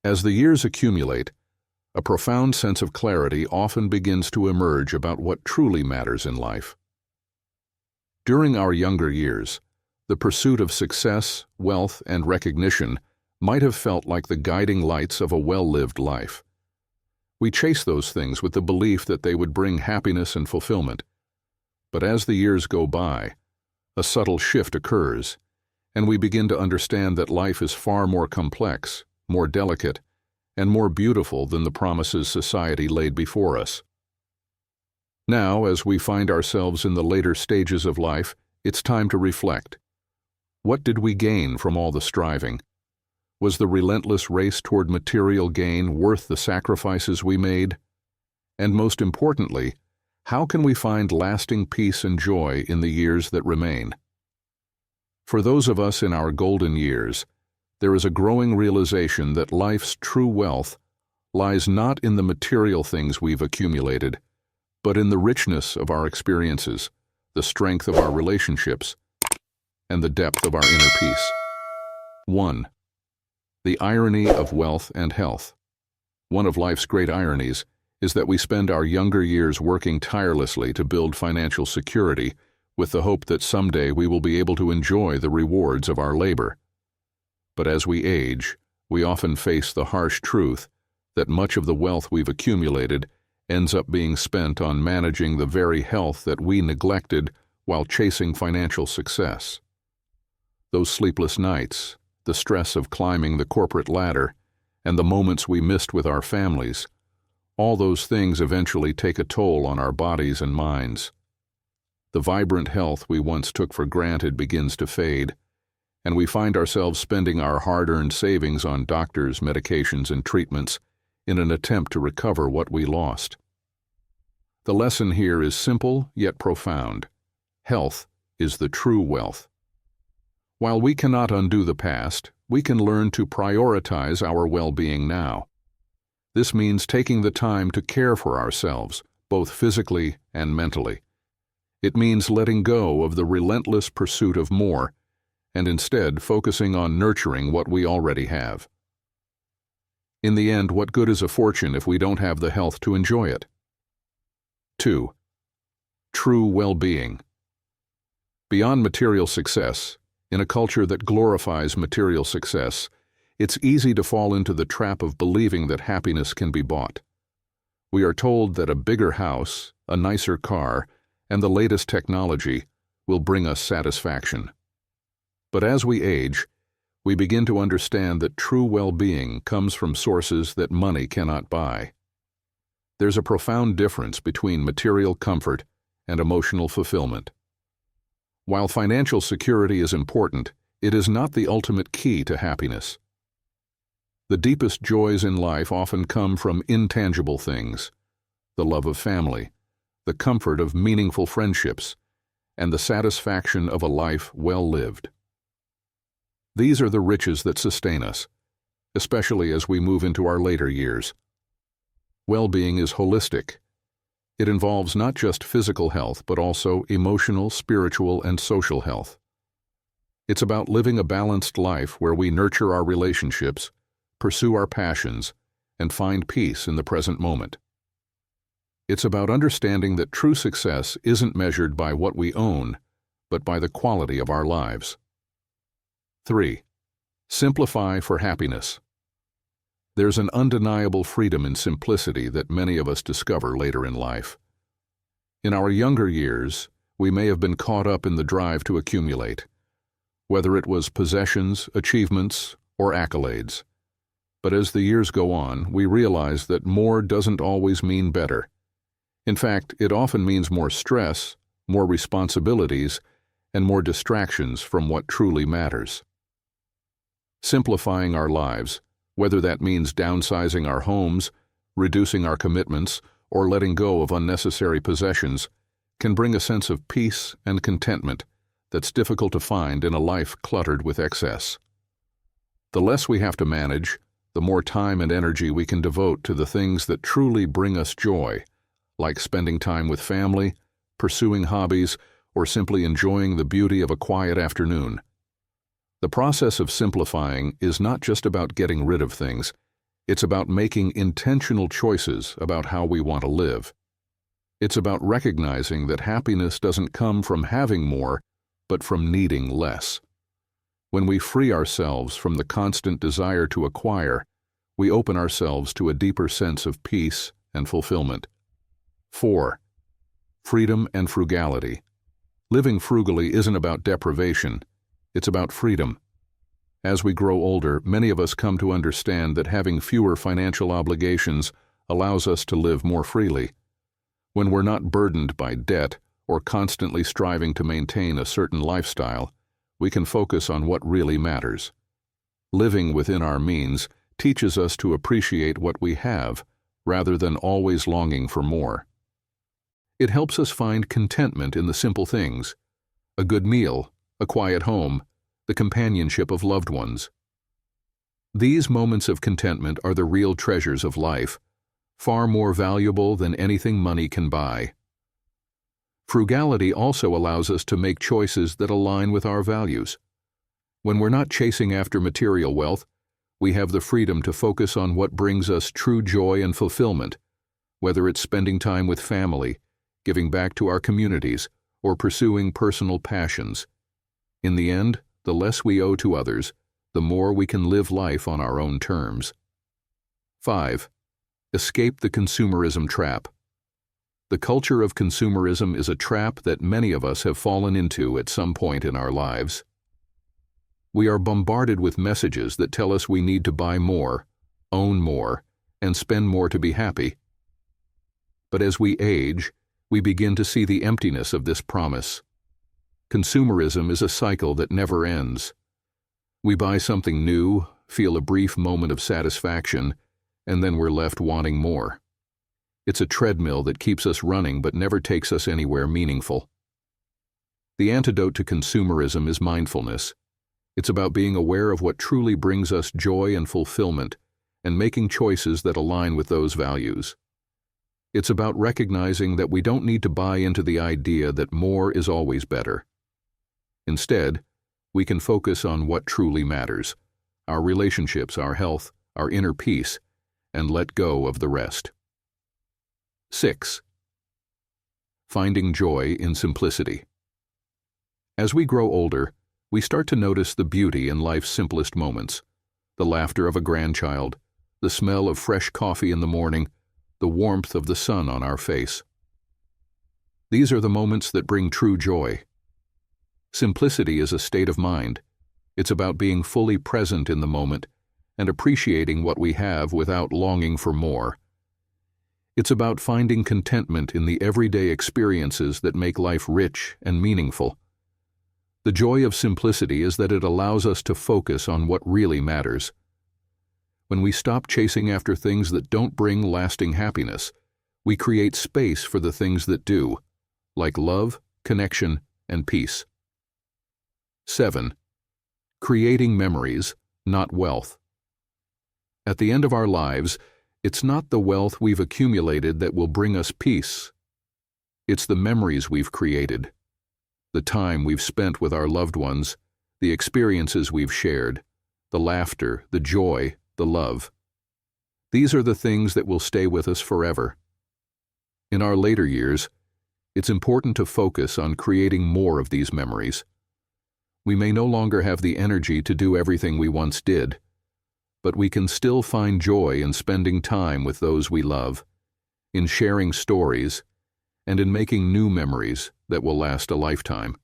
As the years accumulate, a profound sense of clarity often begins to emerge about what truly matters in life. During our younger years, the pursuit of success, wealth, and recognition might have felt like the guiding lights of a well-lived life. We chase those things with the belief that they would bring happiness and fulfillment. But as the years go by, a subtle shift occurs, and we begin to understand that life is far more complex, more delicate, and more beautiful than the promises society laid before us. Now, as we find ourselves in the later stages of life, it's time to reflect. What did we gain from all the striving? Was the relentless race toward material gain worth the sacrifices we made? And most importantly, how can we find lasting peace and joy in the years that remain? For those of us in our golden years, there is a growing realization that life's true wealth lies not in the material things we've accumulated, but in the richness of our experiences, the strength of our relationships, and the depth of our inner peace. 1. The irony of wealth and health. One of life's great ironies is that we spend our younger years working tirelessly to build financial security with the hope that someday we will be able to enjoy the rewards of our labor. But as we age, we often face the harsh truth that much of the wealth we've accumulated ends up being spent on managing the very health that we neglected while chasing financial success. Those sleepless nights, the stress of climbing the corporate ladder, and the moments we missed with our families, all those things eventually take a toll on our bodies and minds. The vibrant health we once took for granted begins to fade, and we find ourselves spending our hard-earned savings on doctors, medications, and treatments in an attempt to recover what we lost. The lesson here is simple yet profound. Health is the true wealth. While we cannot undo the past, we can learn to prioritize our well-being now. This means taking the time to care for ourselves, both physically and mentally. It means letting go of the relentless pursuit of more, and instead focusing on nurturing what we already have. In the end, what good is a fortune if we don't have the health to enjoy it? 2. True well-being. Beyond material success, in a culture that glorifies material success, it's easy to fall into the trap of believing that happiness can be bought. We are told that a bigger house, a nicer car, and the latest technology will bring us satisfaction. But as we age, we begin to understand that true well-being comes from sources that money cannot buy. There's a profound difference between material comfort and emotional fulfillment. While financial security is important, it is not the ultimate key to happiness. The deepest joys in life often come from intangible things: the love of family, the comfort of meaningful friendships, and the satisfaction of a life well lived. These are the riches that sustain us, especially as we move into our later years. Well-being is holistic. It involves not just physical health, but also emotional, spiritual, and social health. It's about living a balanced life where we nurture our relationships, pursue our passions, and find peace in the present moment. It's about understanding that true success isn't measured by what we own, but by the quality of our lives. 3. Simplify for happiness. There's an undeniable freedom in simplicity that many of us discover later in life. In our younger years, we may have been caught up in the drive to accumulate, whether it was possessions, achievements, or accolades. But as the years go on, we realize that more doesn't always mean better. In fact, it often means more stress, more responsibilities, and more distractions from what truly matters. Simplifying our lives, whether that means downsizing our homes, reducing our commitments, or letting go of unnecessary possessions, can bring a sense of peace and contentment that's difficult to find in a life cluttered with excess. The less we have to manage, the more time and energy we can devote to the things that truly bring us joy, like spending time with family, pursuing hobbies, or simply enjoying the beauty of a quiet afternoon. The process of simplifying is not just about getting rid of things, It's about making intentional choices about how we want to live. It's about recognizing that happiness doesn't come from having more, but from needing less. When we free ourselves from the constant desire to acquire, we open ourselves to a deeper sense of peace and fulfillment. 4. Freedom and frugality. Living frugally isn't about deprivation, it's about freedom. As we grow older, many of us come to understand that having fewer financial obligations allows us to live more freely. When we're not burdened by debt or constantly striving to maintain a certain lifestyle, we can focus on what really matters. Living within our means teaches us to appreciate what we have rather than always longing for more. It helps us find contentment in the simple things: a good meal, a quiet home, the companionship of loved ones. These moments of contentment are the real treasures of life, far more valuable than anything money can buy. Frugality also allows us to make choices that align with our values. When we're not chasing after material wealth, we have the freedom to focus on what brings us true joy and fulfillment, whether it's spending time with family, giving back to our communities, or pursuing personal passions. In the end, the less we owe to others, the more we can live life on our own terms. 5. Escape the consumerism trap. The culture of consumerism is a trap that many of us have fallen into at some point in our lives. We are bombarded with messages that tell us we need to buy more, own more, and spend more to be happy. But as we age, we begin to see the emptiness of this promise. Consumerism is a cycle that never ends. We buy something new, feel a brief moment of satisfaction, and then we're left wanting more. It's a treadmill that keeps us running but never takes us anywhere meaningful. The antidote to consumerism is mindfulness. It's about being aware of what truly brings us joy and fulfillment and making choices that align with those values. It's about recognizing that we don't need to buy into the idea that more is always better. Instead, we can focus on what truly matters: our relationships, our health, our inner peace, and let go of the rest. 6. Finding joy in simplicity. As we grow older, we start to notice the beauty in life's simplest moments: the laughter of a grandchild, the smell of fresh coffee in the morning, the warmth of the sun on our face. These are the moments that bring true joy. Simplicity is a state of mind. It's about being fully present in the moment and appreciating what we have without longing for more. It's about finding contentment in the everyday experiences that make life rich and meaningful. The joy of simplicity is that it allows us to focus on what really matters. When we stop chasing after things that don't bring lasting happiness, we create space for the things that do, like love, connection, and peace. 7. Creating memories, not wealth. At the end of our lives, it's not the wealth we've accumulated that will bring us peace. It's the memories we've created, the time we've spent with our loved ones, the experiences we've shared, the laughter, the joy, the love. These are the things that will stay with us forever. In our later years, it's important to focus on creating more of these memories. We may no longer have the energy to do everything we once did, but we can still find joy in spending time with those we love, in sharing stories, and in making new memories that will last a lifetime.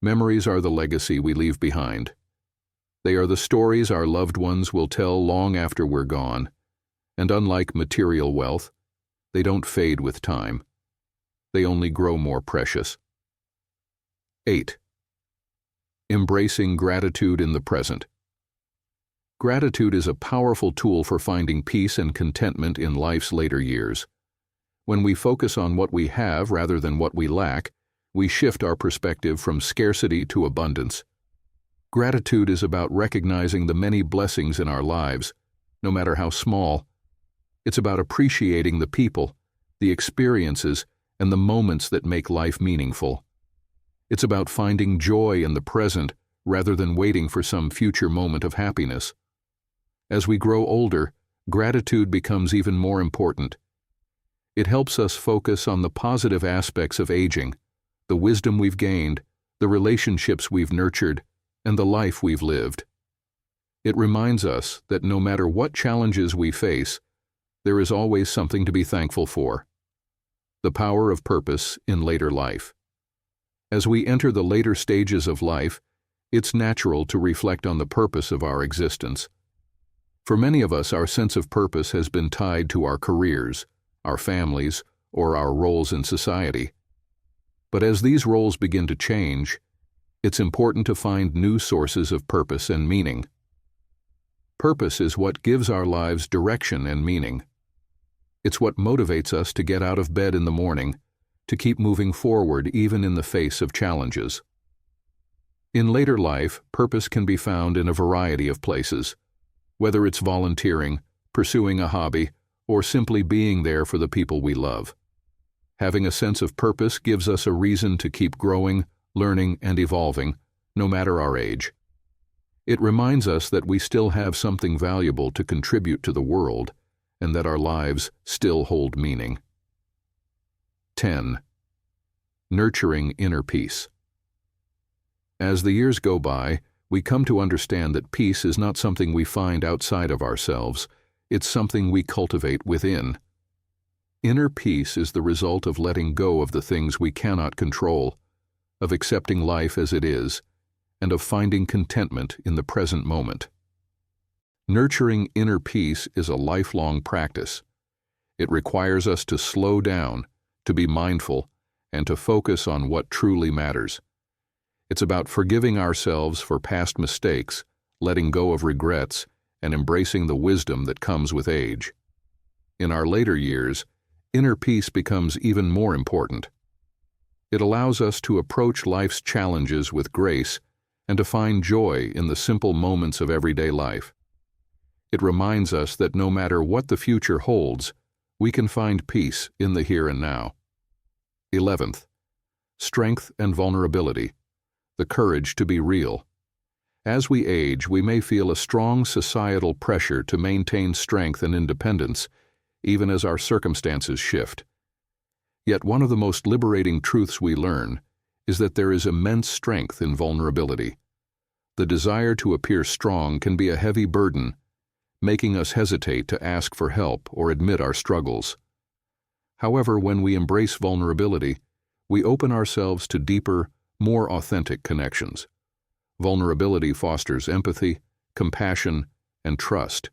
Memories are the legacy we leave behind. They are the stories our loved ones will tell long after we're gone, and unlike material wealth, they don't fade with time. They only grow more precious. 8. Embracing gratitude in the present. Gratitude is a powerful tool for finding peace and contentment in life's later years. When we focus on what we have rather than what we lack, we shift our perspective from scarcity to abundance. Gratitude is about recognizing the many blessings in our lives, no matter how small. It's about appreciating the people, the experiences, and the moments that make life meaningful. It's about finding joy in the present rather than waiting for some future moment of happiness. As we grow older, gratitude becomes even more important. It helps us focus on the positive aspects of aging, the wisdom we've gained, the relationships we've nurtured, and the life we've lived. It reminds us that no matter what challenges we face, there is always something to be thankful for. The power of purpose in later life. As we enter the later stages of life, it's natural to reflect on the purpose of our existence. For many of us, our sense of purpose has been tied to our careers, our families, or our roles in society. But as these roles begin to change, it's important to find new sources of purpose and meaning. Purpose is what gives our lives direction and meaning. It's what motivates us to get out of bed in the morning, to keep moving forward even in the face of challenges. In later life, purpose can be found in a variety of places, whether it's volunteering, pursuing a hobby, or simply being there for the people we love. Having a sense of purpose gives us a reason to keep growing, learning, and evolving, no matter our age. It reminds us that we still have something valuable to contribute to the world, and that our lives still hold meaning. 10. Nurturing inner peace. As the years go by, we come to understand that peace is not something we find outside of ourselves, it's something we cultivate within. Inner peace is the result of letting go of the things we cannot control, of accepting life as it is, and of finding contentment in the present moment. Nurturing inner peace is a lifelong practice. It requires us to slow down, to be mindful, and to focus on what truly matters. It's about forgiving ourselves for past mistakes, letting go of regrets, and embracing the wisdom that comes with age. In our later years, inner peace becomes even more important. It allows us to approach life's challenges with grace and to find joy in the simple moments of everyday life. It reminds us that no matter what the future holds, we can find peace in the here and now. 11th, strength and vulnerability, the courage to be real. As we age, we may feel a strong societal pressure to maintain strength and independence, even as our circumstances shift. Yet one of the most liberating truths we learn is that there is immense strength in vulnerability. The desire to appear strong can be a heavy burden, making us hesitate to ask for help or admit our struggles. However, when we embrace vulnerability, we open ourselves to deeper, more authentic connections. Vulnerability fosters empathy, compassion, and trust,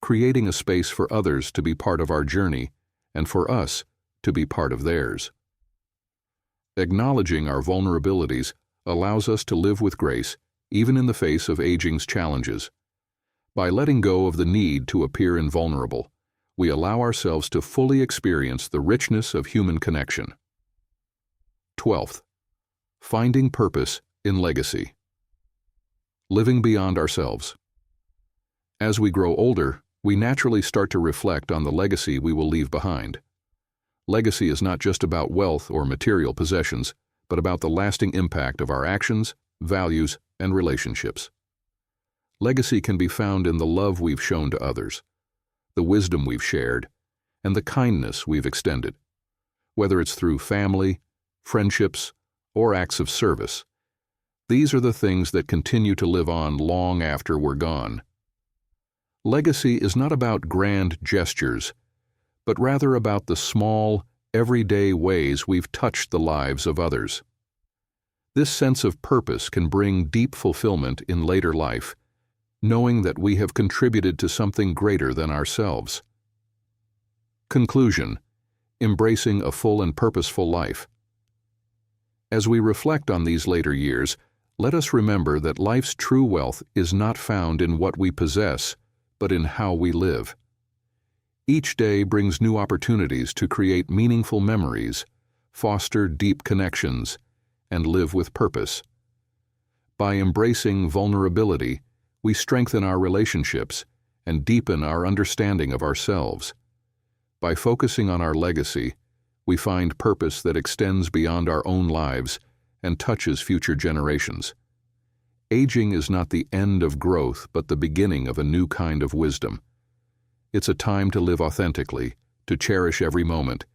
creating a space for others to be part of our journey and for us to be part of theirs. Acknowledging our vulnerabilities allows us to live with grace, even in the face of aging's challenges. By letting go of the need to appear invulnerable, we allow ourselves to fully experience the richness of human connection. 12th, finding purpose in legacy. Living beyond ourselves. As we grow older, we naturally start to reflect on the legacy we will leave behind. Legacy is not just about wealth or material possessions, but about the lasting impact of our actions, values, and relationships. Legacy can be found in the love we've shown to others, the wisdom we've shared, and the kindness we've extended. Whether it's through family, friendships, or acts of service, these are the things that continue to live on long after we're gone. Legacy is not about grand gestures, but rather about the small, everyday ways we've touched the lives of others. This sense of purpose can bring deep fulfillment in later life, knowing that we have contributed to something greater than ourselves. Conclusion: embracing a full and purposeful life. As we reflect on these later years, let us remember that life's true wealth is not found in what we possess, but in how we live. Each day brings new opportunities to create meaningful memories, foster deep connections, and live with purpose. By embracing vulnerability, we strengthen our relationships and deepen our understanding of ourselves. By focusing on our legacy, we find purpose that extends beyond our own lives and touches future generations. Aging is not the end of growth, but the beginning of a new kind of wisdom. It's a time to live authentically, to cherish every moment,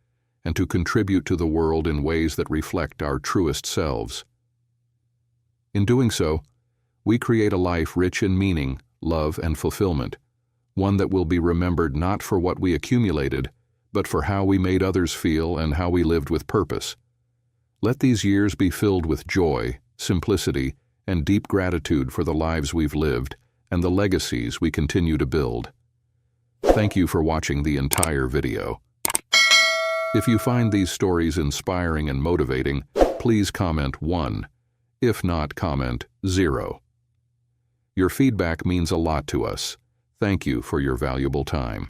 and to contribute to the world in ways that reflect our truest selves. In doing so, we create a life rich in meaning, love, and fulfillment, one that will be remembered not for what we accumulated, but for how we made others feel and how we lived with purpose. Let these years be filled with joy, simplicity, and deep gratitude for the lives we've lived and the legacies we continue to build. Thank you for watching the entire video. If you find these stories inspiring and motivating, please comment 1. If not, comment 0. Your feedback means a lot to us. Thank you for your valuable time.